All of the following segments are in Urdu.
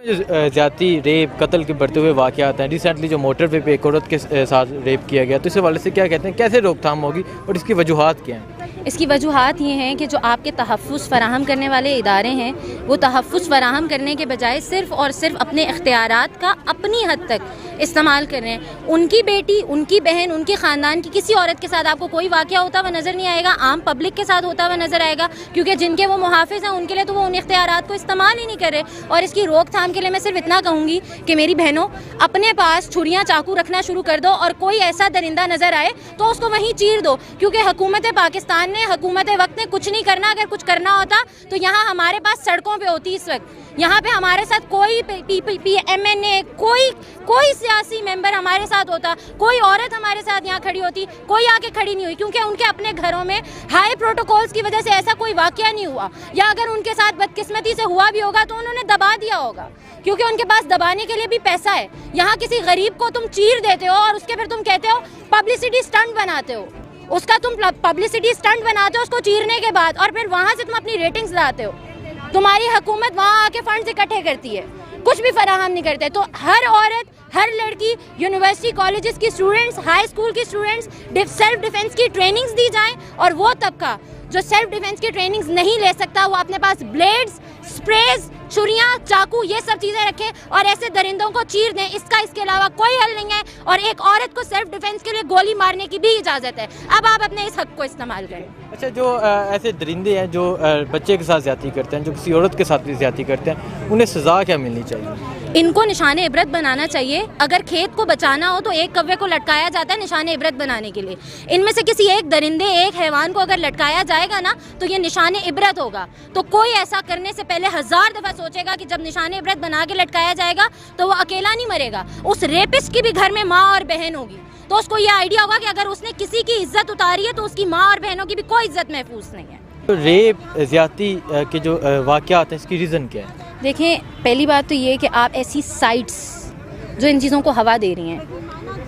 زیادتی ریپ قتل کے بڑھتے ہوئے واقعات ہیں، ریسنٹلی جو موٹر وے پہ ایک عورت کے ساتھ ریپ کیا گیا، تو اس حوالے سے کیا کہتے ہیں، کیسے روک تھام ہوگی اور اس کی وجوہات کیا ہیں؟ اس کی وجوہات یہ ہیں کہ جو آپ کے تحفظ فراہم کرنے والے ادارے ہیں وہ تحفظ فراہم کرنے کے بجائے صرف اور صرف اپنے اختیارات کا اپنی حد تک استعمال کر رہے ہیں. ان کی بیٹی، ان کی بہن، ان کے خاندان کی کسی عورت کے ساتھ آپ کو کوئی واقعہ ہوتا ہوا نظر نہیں آئے گا، عام پبلک کے ساتھ ہوتا ہوا نظر آئے گا، کیونکہ جن کے وہ محافظ ہیں ان کے لیے تو وہ ان اختیارات کو استعمال ہی نہیں کر رہے. اور اس کی روک تھام کے لیے میں صرف اتنا کہوں گی کہ میری بہنوں اپنے پاس چھریاں چاقو رکھنا شروع کر دو، اور کوئی ایسا درندہ نظر آئے تو اس کو وہیں چیر دو، کیونکہ حکومت پاکستان نے، حکومت وقت نے کچھ نہیں کرنا. اگر کچھ کرنا ہوتا تو یہاں ہمارے پاس سڑکوں پہ ہوتی. اس وقت یہاں پہ ہمارے ساتھ کوئی MNA، کوئی سیاسی ممبر ہمارے ساتھ ہوتا، کوئی عورت ہمارے ساتھ یہاں کھڑی ہوتی، کوئی آ کے کھڑی نہیں ہوئی، کیونکہ ان کے اپنے گھروں میں ہائی پروٹوکولز کی وجہ سے ایسا کوئی واقعہ نہیں ہوا. یا اگر ان کے ساتھ بدقسمتی سے ہوا بھی ہوگا تو انہوں نے دبا دیا ہوگا، کیونکہ ان کے پاس دبانے کے لیے بھی پیسہ ہے. یہاں کسی غریب کو تم چیر دیتے ہو اور اس کے پھر تم کہتے ہو پبلسٹی اسٹنٹ بناتے ہو، اس کا تم پبلسٹی اسٹنٹ بناتے ہو اس کو چیرنے کے بعد، اور پھر وہاں سے تم اپنی ریٹنگز لاتے ہو. تمہاری حکومت وہاں آ کے فنڈز اکٹھے کرتی ہے، کچھ بھی فراہم نہیں کرتے. تو ہر عورت، ہر لڑکی، یونیورسٹی کالجز کی اسٹوڈنٹس، ہائی اسکول کی اسٹوڈنٹس سیلف ڈیفینس کی ٹریننگز دی جائیں، اور وہ طبقہ جو سیلف ڈیفینس کی ٹریننگز نہیں لے سکتا وہ اپنے پاس بلیڈز، اسپریز، چھریاں، چاقو، یہ سب چیزیں رکھے اور ایسے درندوں کو چیر دیں. اس کے علاوہ کوئی حل نہیں ہے، اور ایک عورت کو سیلف ڈیفینس کے لیے گولی مارنے کی بھی اجازت ہے. اب آپ اپنے اس حق کو استعمال کریں. اچھا، جو ایسے درندے ہیں جو بچے کے ساتھ زیادتی کرتے ہیں، جو کسی عورت کے ساتھ بھی زیادتی کرتے ہیں، انہیں سزا کیا ملنی چاہیے؟ ان کو نشان عبرت بنانا چاہیے. اگر کھیت کو بچانا ہو تو ایک کوے کو لٹکایا جاتا ہے نشان عبرت بنانے کے لیے. ان میں سے کسی ایک درندے، ایک حیوان کو اگر لٹکایا جائے گا نا تو یہ نشان عبرت ہوگا. تو کوئی ایسا کرنے سے پہلے 1000 دفعہ سوچے گا کہ جب نشان عبرت بنا کے لٹکایا جائے گا تو وہ اکیلا نہیں مرے گا، اس ریپسٹ کی بھی گھر میں ماں اور بہن ہوگی. تو اس کو یہ آئیڈیا ہوگا کہ اگر اس نے کسی کی عزت اتاری ہے تو اس کی ماں اور بہنوں کی بھی کوئی عزت محفوظ نہیں ہے. ریپ، زیادتی کے جو واقعات ہیں، اس کی ریزن کیا ہے؟ دیکھیں، پہلی بات تو یہ کہ آپ ایسی سائٹس جو ان چیزوں کو ہوا دے رہی ہیں،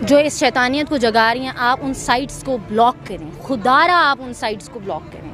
جو اس شیطانیت کو جگا رہی ہیں، آپ ان سائٹس کو بلاک کریں. خدا را آپ ان سائٹس کو بلاک کریں،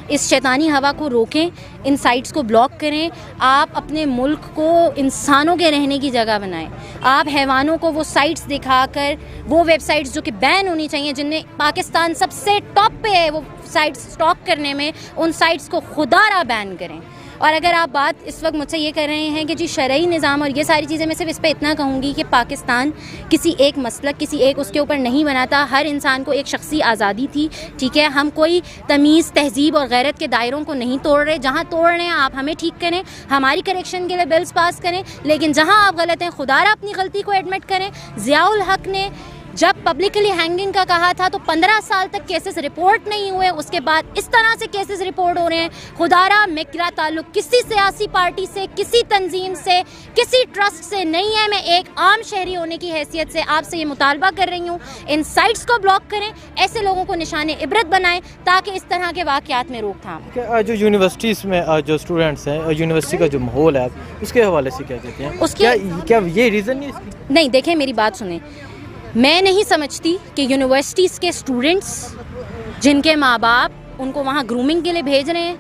اس شیطانی ہوا کو روکیں، ان سائٹس کو بلاک کریں. آپ اپنے ملک کو انسانوں کے رہنے کی جگہ بنائیں. آپ حیوانوں کو وہ سائٹس دکھا کر، وہ ویب سائٹس جو کہ بین ہونی چاہیے، جن میں پاکستان سب سے ٹاپ پہ ہے وہ سائٹس اسٹاک کرنے میں، ان سائٹس کو خدا را بین کریں. اور اگر آپ بات اس وقت مجھ سے یہ کر رہے ہیں کہ جی شرعی نظام اور یہ ساری چیزیں، میں صرف اس پہ اتنا کہوں گی کہ پاکستان کسی ایک مسلک، کسی ایک اس کے اوپر نہیں بناتا. ہر انسان کو ایک شخصی آزادی تھی، ٹھیک ہے. ہم کوئی تمیز، تہذیب اور غیرت کے دائروں کو نہیں توڑ رہے. جہاں توڑ رہے ہیں آپ ہمیں ٹھیک کریں، ہماری کریکشن کے لیے بلز پاس کریں، لیکن جہاں آپ غلط ہیں خدا را اپنی غلطی کو ایڈمٹ کریں. ضیاء الحق نے جب پبلکلی ہینگنگ کا کہا تھا تو 15 سال تک کیسز رپورٹ نہیں ہوئے، اس کے بعد اس طرح سے کیسز رپورٹ ہو رہے ہیں. خدارا میرا تعلق کسی سیاسی پارٹی سے، کسی تنظیم سے، کسی ٹرسٹ سے نہیں ہے. میں ایک عام شہری ہونے کی حیثیت سے آپ سے یہ مطالبہ کر رہی ہوں، ان سائٹس کو بلاک کریں، ایسے لوگوں کو نشان عبرت بنائیں تاکہ اس طرح کے واقعات میں روک تھام. جو یونیورسٹیز میں جو اسٹوڈنٹس ہیں، یونیورسٹی کا جو ماحول ہے، اس کے حوالے سے کیا کہتے ہیں؟ کیا یہ ریزن نہیں؟ دیکھیں میری بات سنیں، میں نہیں سمجھتی کہ یونیورسٹیز کے اسٹوڈنٹس جن کے ماں باپ ان کو وہاں گرومنگ کے لیے بھیج رہے ہیں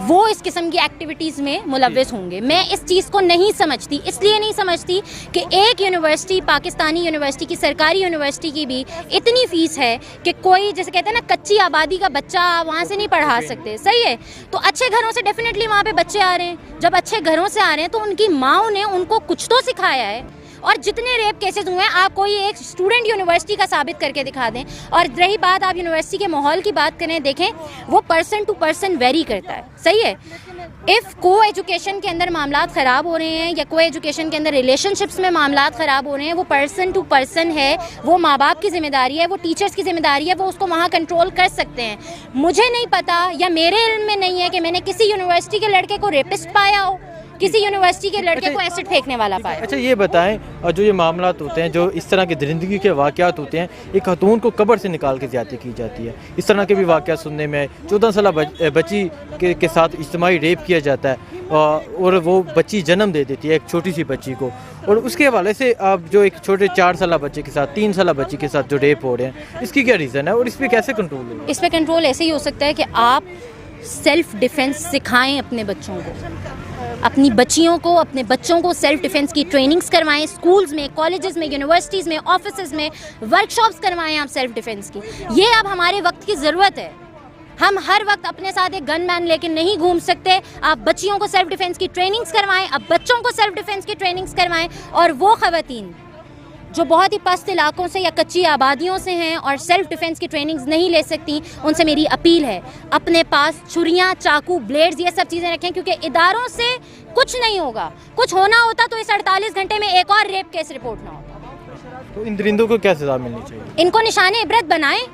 وہ اس قسم کی ایکٹیویٹیز میں ملوث ہوں گے. میں اس چیز کو نہیں سمجھتی. اس لیے نہیں سمجھتی کہ ایک یونیورسٹی، پاکستانی یونیورسٹی کی، سرکاری یونیورسٹی کی بھی اتنی فیس ہے کہ کوئی جیسے کہتے ہیں نا کچی آبادی کا بچہ وہاں سے نہیں پڑھا سکتے. صحیح ہے، تو اچھے گھروں سے ڈیفینیٹلی وہاں پہ بچے آ رہے ہیں. جب اچھے گھروں سے آ رہے ہیں تو ان کی ماؤں نے ان کو کچھ تو سکھایا ہے. اور جتنے ریپ کیسز ہوئے ہیں آپ کوئی ایک اسٹوڈنٹ یونیورسٹی کا ثابت کر کے دکھا دیں. اور رہی بات آپ یونیورسٹی کے ماحول کی بات کریں، دیکھیں وہ پرسن ٹو پرسن ویری کرتا ہے. صحیح ہے، اف کو ایجوکیشن کے اندر معاملات خراب ہو رہے ہیں یا کو ایجوکیشن کے اندر ریلیشن شپس میں معاملات خراب ہو رہے ہیں، وہ پرسن ٹو پرسن ہے، وہ ماں باپ کی ذمہ داری ہے، وہ ٹیچرس کی ذمہ داری ہے، وہ اس کو وہاں کنٹرول کر سکتے ہیں. مجھے نہیں پتا یا میرے علم میں نہیں ہے کہ میں نے کسی یونیورسٹی کے لڑکے کو ریپسٹ پایا ہو، کسی یونیورسٹی کے لڑکے کو ایسڈ پھینکنے والا پایا. اچھا یہ بتائیں، جو یہ معاملات ہوتے ہیں، جو اس طرح کے درندگی کے واقعات ہوتے ہیں، ایک خاتون کو قبر سے نکال کے زیادتی کی جاتی ہے، اس طرح کے بھی واقعات سننے میں 14 سالہ بچی کے ساتھ اجتماعی ریپ کیا جاتا ہے اور وہ بچی جنم دے دیتی ہے، ایک چھوٹی سی بچی کو. اور اس کے حوالے سے آپ جو ایک چھوٹے 4 سالہ بچے کے ساتھ، 3 سالہ بچی کے ساتھ جو ریپ ہو رہے ہیں، اس کی کیا ریزن ہے اور اس پہ کیسے کنٹرول ہوگا؟ اس پہ کنٹرول ایسے ہی ہو سکتا ہے کہ آپ سیلف ڈیفینس سکھائیں اپنے بچوں کو. اپنی بچیوں کو اپنے بچوں کو سیلف ڈیفینس کی ٹریننگز کروائیں، اسکولز میں، کالجز میں، یونیورسٹیز میں، آفیسز میں ورک شاپس کروائیں آپ سیلف ڈیفینس کی. یہ اب ہمارے وقت کی ضرورت ہے. ہم ہر وقت اپنے ساتھ ایک گن مین لے کے نہیں گھوم سکتے. آپ بچیوں کو سیلف ڈیفینس کی ٹریننگز کروائیں، اب بچوں کو سیلف ڈیفینس کی ٹریننگز کروائیں. اور وہ خواتین جو بہت ہی پست علاقوں سے یا کچی آبادیوں سے ہیں اور سیلف ڈیفینس کی ٹریننگز نہیں لے سکتی، ان سے میری اپیل ہے اپنے پاس چھریاں، چاقو، بلیڈز، یہ سب چیزیں رکھیں، کیونکہ اداروں سے کچھ نہیں ہوگا. کچھ ہونا ہوتا تو اس 48 گھنٹے میں ایک اور ریپ کیس رپورٹ نہ ہوتا. تو ان درندوں کو کیا سزا ملنی چاہیے؟ ان کو نشان عبرت بنائیں.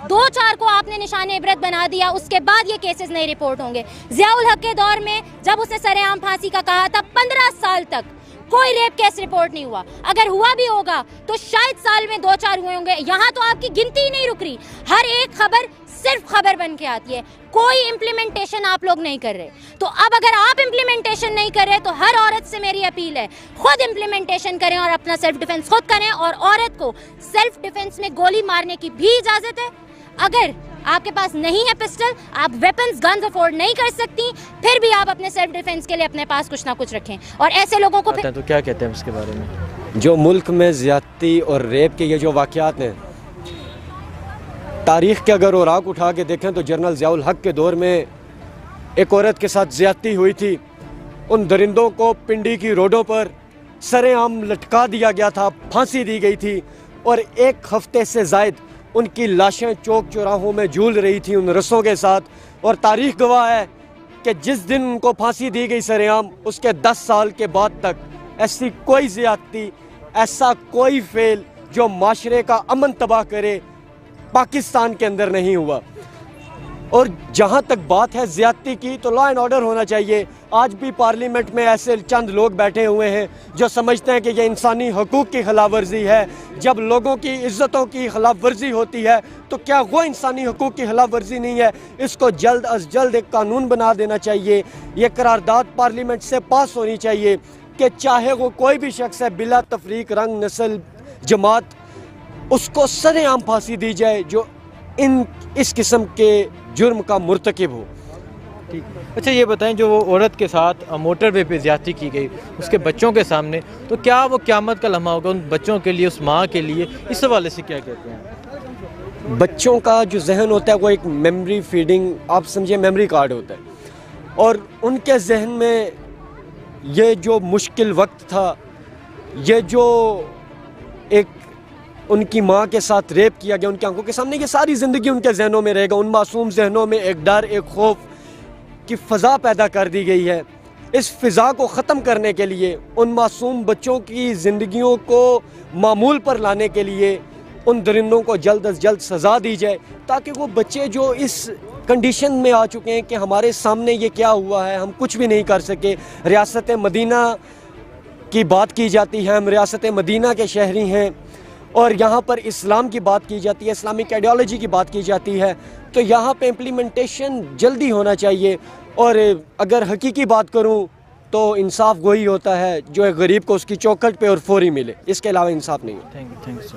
2-4 کو آپ نے نشان عبرت بنا دیا، اس کے بعد یہ کیسز نہیں رپورٹ ہوں گے. ضیاء الحق کے دور میں جب اس نے سر عام پھانسی کا کہا تھا، 15 سال تک کوئی ریپ کیس رپورٹ نہیں ہوا. اگر ہوا بھی ہوگا تو شاید سال میں 2-4 ہوئے ہوں گے. یہاں تو آپ کی گنتی ہی نہیں رک رہی. ہر ایک خبر صرف خبر بن کے آتی ہے، کوئی امپلیمنٹیشن آپ لوگ نہیں کر رہے. تو اب اگر آپ امپلیمنٹیشن نہیں کر رہے تو ہر عورت سے میری اپیل ہے خود امپلیمنٹیشن کریں اور اپنا سیلف ڈیفینس خود کریں. اور عورت کو سیلف ڈیفینس میں گولی مارنے کی بھی اجازت ہے. اگر آپ کے پاس نہیں ہے پسٹل، آپ ویپنز، گنز افورڈ نہیں کر سکتی، پھر بھی آپ اپنے سیلف ڈیفینس کے لیے اپنے پاس کچھ نہ کچھ رکھیں. اور ایسے لوگوں کو تو کیا کہتے ہیں اس کے بارے میں؟ جو ملک میں زیادتی اور ریپ کے یہ جو واقعات ہیں، تاریخ کے اگر اوراق اٹھا کے دیکھیں تو جنرل ضیاء الحق کے دور میں ایک عورت کے ساتھ زیادتی ہوئی تھی. ان درندوں کو پنڈی کی روڈوں پر سر عام لٹکا دیا گیا تھا، پھانسی دی گئی تھی، اور 1 ہفتے سے زائد ان کی لاشیں چوک چوراہوں میں جھول رہی تھیں ان رسوں کے ساتھ. اور تاریخ گواہ ہے کہ جس دن ان کو پھانسی دی گئی سر عام، اس کے 10 سال کے بعد تک ایسی کوئی زیادتی، ایسا کوئی فعل جو معاشرے کا امن تباہ کرے پاکستان کے اندر نہیں ہوا. اور جہاں تک بات ہے زیادتی کی تو لا اینڈ آرڈر ہونا چاہیے. آج بھی پارلیمنٹ میں ایسے چند لوگ بیٹھے ہوئے ہیں جو سمجھتے ہیں کہ یہ انسانی حقوق کی خلاف ورزی ہے. جب لوگوں کی عزتوں کی خلاف ورزی ہوتی ہے تو کیا وہ انسانی حقوق کی خلاف ورزی نہیں ہے؟ اس کو جلد از جلد ایک قانون بنا دینا چاہیے. یہ قرارداد پارلیمنٹ سے پاس ہونی چاہیے کہ چاہے وہ کوئی بھی شخص ہے، بلا تفریق رنگ، نسل، جماعت، اس کو سر عام پھانسی دی جائے جو اس قسم کے جرم کا مرتکب ہو. ٹھیک. اچھا یہ بتائیں، جو وہ عورت کے ساتھ موٹر وے پہ زیادتی کی گئی اس کے بچوں کے سامنے، تو کیا وہ قیامت کا لمحہ ہوگا ان بچوں کے لیے، اس ماں کے لیے؟ اس حوالے سے کیا کہتے ہیں؟ بچوں کا جو ذہن ہوتا ہے وہ ایک میموری فیڈنگ، آپ سمجھے میموری کارڈ ہوتا ہے، اور ان کے ذہن میں یہ جو مشکل وقت تھا، یہ جو ایک ان کی ماں کے ساتھ ریپ کیا گیا ان کی آنکھوں کے سامنے، یہ ساری زندگی ان کے ذہنوں میں رہے گا. ان معصوم ذہنوں میں ایک ڈر، ایک خوف کی فضا پیدا کر دی گئی ہے. اس فضا کو ختم کرنے کے لیے، ان معصوم بچوں کی زندگیوں کو معمول پر لانے کے لیے ان درندوں کو جلد از جلد سزا دی جائے، تاکہ وہ بچے جو اس کنڈیشن میں آ چکے ہیں کہ ہمارے سامنے یہ کیا ہوا ہے، ہم کچھ بھی نہیں کر سکے. ریاست مدینہ کی بات کی جاتی ہے، ہم ریاست مدینہ کے شہری ہیں، اور یہاں پر اسلام کی بات کی جاتی ہے، اسلامک آئیڈیالوجی کی بات کی جاتی ہے، تو یہاں پہ امپلیمنٹیشن جلدی ہونا چاہیے. اور اگر حقیقی بات کروں تو انصاف وہی ہوتا ہے جو ایک غریب کو اس کی چوکھٹ پہ اور فوری ملے، اس کے علاوہ انصاف نہیں ہوتا. Thank you.